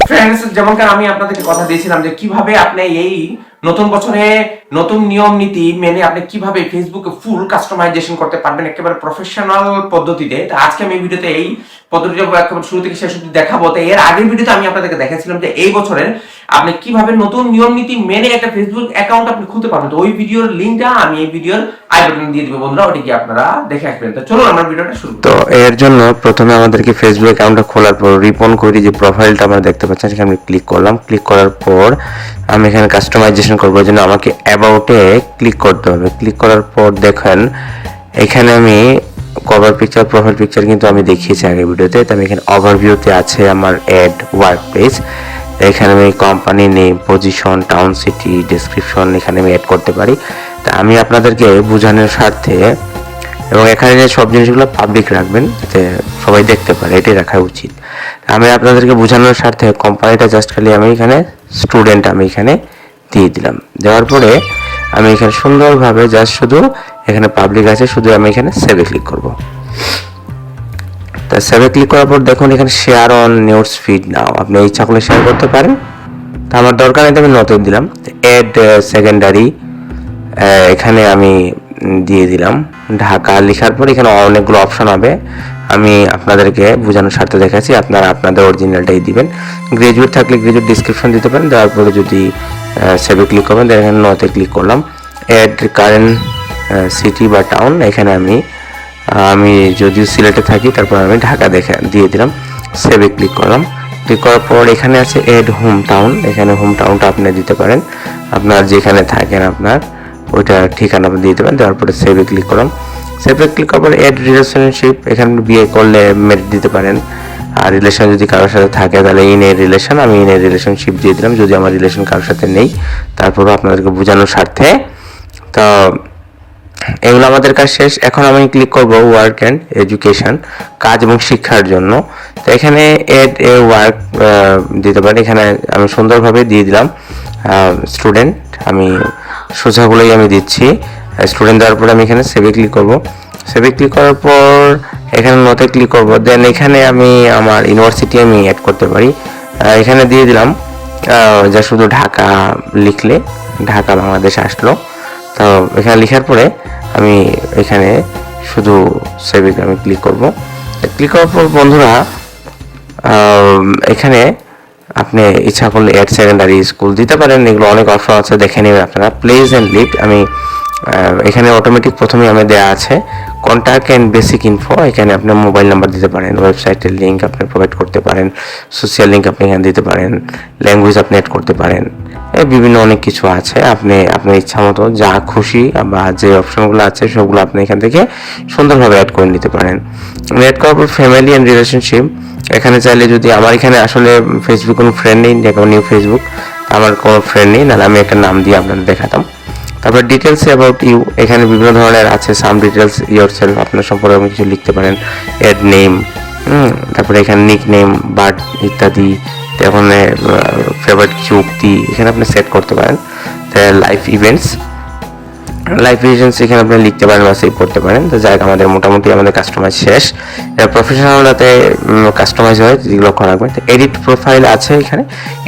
Friends, যেমনটা আমি আপনাদেরকে কথা দিয়েছিলাম যে কিভাবে আপনি এই নতুন বছরে নতুন নিয়ম নীতি মেনে আপনি কিভাবে ফেসবুকে ফুল কাস্টমাইজেশন করতে পারবেন একেবারে প্রফেশনাল পদ্ধতিতে। তো আজকে আমি ভিডিওতে এই পদ্ধতিটা একেবারে শুরু থেকে শেষ অবধি দেখাবো। তো এর আগের ভিডিওতে আমি আপনাদেরকে দেখাচ্ছিলাম যে এই বছরের আপনি কিভাবে নতুন নিয়ম নীতি মেনে একটা ফেসবুক অ্যাকাউন্ট আপনি খুলতে পারবেন। তো ওই ভিডিওর লিংকটা আমি এই ভিডিওর আই বাটনে দিয়ে দেব বন্ধুরা, ওটা কি আপনারা দেখে আসবেন। তো চলুন আমরা ভিডিওটা শুরু করি। তো এর জন্য প্রথমে আমাদেরকে ফেসবুক অ্যাকাউন্টটা খোলার পর রিপন কোইরি যে প্রোফাইলটা আমরা দেখতে পাচ্ছেন সেখানে আমি ক্লিক করলাম। ক্লিক করার পর আমি এখানে কাস্টমাইজেশন করবো, জন্য আমাকে অ্যাবাউটে ক্লিক করতে হবে। ক্লিক করার পর দেখেন এখানে আমি কভার পিকচার প্রোফাইল পিকচার কিন্তু আমি দেখিয়েছি আগের ভিডিওতে। তো আমি এখানে ওভারভিউতে আছে আমার অ্যাড ওয়ার্ক পেজ। এখানে আমি company name, position, town, city, description এখানে আমি অ্যাড করতে পারি। তা আমি আপনাদেরকে বোঝানোর স্বার্থে এবং এখানে যে সব জিনিসগুলো পাবলিক রাখবেন যাতে সবাই দেখতে পারে, এটাই রাখা উচিত। আমি আপনাদেরকে বোঝানোর স্বার্থে কোম্পানিটা জাস্ট খালি আমি এখানে স্টুডেন্ট আমি এখানে দিয়ে দিলাম। দেওয়ার পরে আমি এখানে সুন্দরভাবে জাস্ট শুধু এখানে পাবলিক আছে, শুধু আমি এখানে সেভে ক্লিক করব। তা সেভে ক্লিক করার পর দেখুন এখানে শেয়ার অন নিউজ ফিড নাও, আপনি ইচ্ছা করলে শেয়ার করতে পারেন। তা আমার দরকার নেই, আমি নতুন দিলাম। অ্যাড সেকেন্ডারি এখানে আমি দিয়ে দিলাম ঢাকা। লেখার পর এখানে অনেকগুলো অপশন হবে, আমি আপনাদেরকে বোঝানোর স্বার্থে দেখাচ্ছি, আপনারা আপনাদের অরিজিনালটাই দিবেন। গ্রাজুয়েট থাকলে গ্রাজুয়েট ডিসক্রিপশন দিতে পারেন। দেওয়ার পরে যদি সেভে ক্লিক করবেন, এখানে নতে ক্লিক করলাম। অ্যাড কারেন্ট সিটি বা টাউন, এখানে আমি যদিও সিলেটে থাকি তারপর আমি ঢাকা দিয়ে দিলাম। সেভে ক্লিক করলাম। ক্লিক করার পর এখানে আছে অ্যাড হোম টাউন, এখানে হোম টাউনটা আপনি দিতে পারেন, আপনার যেখানে থাকেন আপনার ওইটা ঠিকানা দিয়ে দেবেন। দেওয়ার পরে সেভে ক্লিক করলাম। সেভে ক্লিক করার পরে অ্যাড রিলেশনশিপ, এখানে বিয়ে করলে মেরিট দিতে পারেন, আর রিলেশন যদি কারোর সাথে থাকে তাহলে ইন এ রিলেশন, আমি ইন এ রিলেশনশিপ দিয়ে দিলাম যদি আমার রিলেশন কারোর সাথে নেই। তারপরও আপনাদেরকে বোঝানোর স্বার্থে। তো এগুলো আমাদের কাজ শেষ। এখন আমি ক্লিক করব ওয়ার্ক অ্যান্ড এডুকেশন, কাজ এবং শিক্ষার জন্য। তো এখানে এড এ ওয়ার্ক দিতে পারি, এখানে আমি সুন্দরভাবে দিয়ে দিলাম স্টুডেন্ট, আমি সোজাগুলোই আমি দিচ্ছি। স্টুডেন্ট দেওয়ার পরে আমি এখানে সেভে ক্লিক করব। সেভে ক্লিক করার পর এখানে নতে ক্লিক করব। দেন এখানে আমি আমার ইউনিভার্সিটি আমি অ্যাড করতে পারি, এখানে দিয়ে দিলাম যা শুধু ঢাকা লিখলে ঢাকা বাংলাদেশ আসলো। তো এখানে লেখার পরে আমি এখানে শুধু সেভে আমি ক্লিক করব। ক্লিক করার পর বন্ধুরা এখানে আপনি ইচ্ছা করলে অ্যাড সেকেন্ডারি স্কুল দিতে পারেন, এগুলো অনেক অপশন আছে, দেখে নেবেন আপনারা। প্লেস অ্যান্ড লিভ আমি এখানে অটোমেটিক প্রথমে আমি দেওয়া আছে কন্ট্যাক্ট অ্যান্ড বেসিক ইনফো, এখানে আপনার মোবাইল নাম্বার দিতে পারেন, ওয়েবসাইটের লিঙ্ক আপনি প্রোভাইড করতে পারেন, সোশ্যাল লিঙ্ক আপনি এখানে দিতে পারেন, ল্যাঙ্গুয়েজ আপনি অ্যাড করতে পারেন, বিভিন্ন অনেক কিছু আছে। আপনি আপনার ইচ্ছা মতো যা খুশি বা যে অপশনগুলো আছে সবগুলো আপনি এখান থেকে সুন্দরভাবে অ্যাড করে নিতে পারেন। অ্যাড করার পর ফ্যামিলি অ্যান্ড রিলেশনশিপ, এখানে চাইলে যদি আমার এখানে আসলে ফেসবুক কোনো ফ্রেন্ড নেই, দেখো নিউ ফেসবুক আমার কোনো ফ্রেন্ড নেই, নাহলে আমি একটা নাম দিয়ে আপনাদের দেখাতাম। তারপর ডিটেলস অ্যাবাউট ইউ, এখানে বিভিন্ন ধরনের আছে, সাম ডিটেলস ইয়োর সেলফ, আপনার সম্পর্কে কিছু লিখতে পারেন, অ্যাড নেম, তারপরে এখানে নিক নেম, বার্থ ইত্যাদি, এখানে ফেভারিট কিছু উক্তি এখানে আপনি সেট করতে পারেন। লাইফ ইভেন্টস এখানে আপনি লিখতে পারেন বা সেভ করতে পারেন। তো যাই আমাদের মোটামুটি আমাদের কাস্টমাইজ শেষ। প্রফেশনালতে কাস্টমাইজ হয় যেগুলো করা রাখবেন। তো এডিট প্রোফাইল আছে, এখানে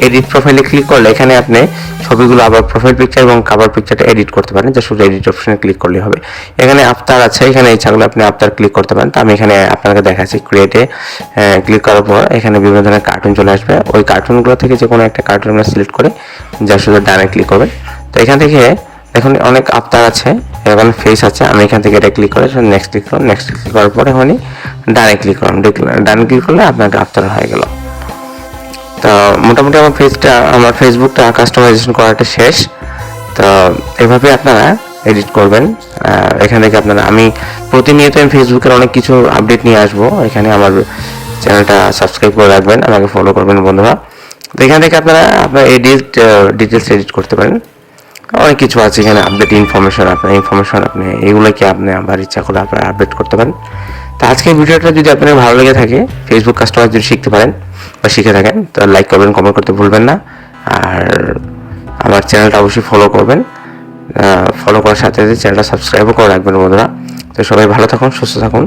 এডিট প্রোফাইলে ক্লিক করলে এখানে আপনি ছবিগুলো আবার প্রোফাইল পিকচার এবং কভার পিকচারটা এডিট করতে পারেন, যা শুধু এডিট অপশনে ক্লিক করলে হবে। এখানে আফতার আছে, এখানে ইচ্ছাগুলো আপনি আফতার ক্লিক করতে পারেন। তো আমি এখানে আপনাকে দেখাচ্ছি ক্রিয়েটে ক্লিক করার পর এখানে বিভিন্ন ধরনের কার্টুন চলে আসবে, ওই কার্টুনগুলো থেকে যে কোনো একটা কার্টুন আমরা সিলেক্ট করে যা শুধু ডানে ক্লিক করবেন। তো এখান থেকে এখন অনেক আফতার আছে, এখানে ফেস আছে, আমি এখান থেকে এটা ক্লিক করে নেক্সট ক্লিক করলাম। নেক্সট ক্লিক করার পরে এখানে ডানে ক্লিক করলাম, ডানে ক্লিক করলে আপনার আফতার হয়ে গেল। তো মোটামুটি আমার ফেসবুকটা কাস্টমাইজেশন করাটা শেষ। তো এভাবে আপনারা এডিট করবেন। এখান থেকে আমি প্রতিনিয়ত ফেসবুকের অনেক কিছু আপডেট নিয়ে আসবো, এখানে আমার চ্যানেলটা সাবস্ক্রাইব করে রাখবেন, আমাকে ফলো করবেন বন্ধুরা। তো এখান থেকে আপনারা আপনার ডিটেলস এডিট করতে পারেন, অনেক কিছু আছে এখানে আপডেট ইনফরমেশন, আপনি এগুলোকে আপনি আবার ইচ্ছা করে আপনারা আপডেট করতে পারেন। তো আজকের ভিডিওটা যদি আপনার ভালো লেগে থাকে, ফেসবুক কাস্টমার যদি শিখতে পারেন বা শিখে থাকেন, তো লাইক করবেন, কমেন্ট করতে ভুলবেন না, আর আমার চ্যানেলটা অবশ্যই ফলো করবেন। ফলো করার সাথে সাথে চ্যানেলটা সাবস্ক্রাইবও করে রাখবেন বন্ধুরা। তো সবাই ভালো থাকুন, সুস্থ থাকুন,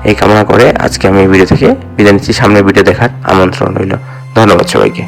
এই কামনা করে আজকে আমি এই ভিডিও থেকে বিদায় নিচ্ছি। সামনের ভিডিও দেখার আমন্ত্রণ রইল। ধন্যবাদ সবাইকে।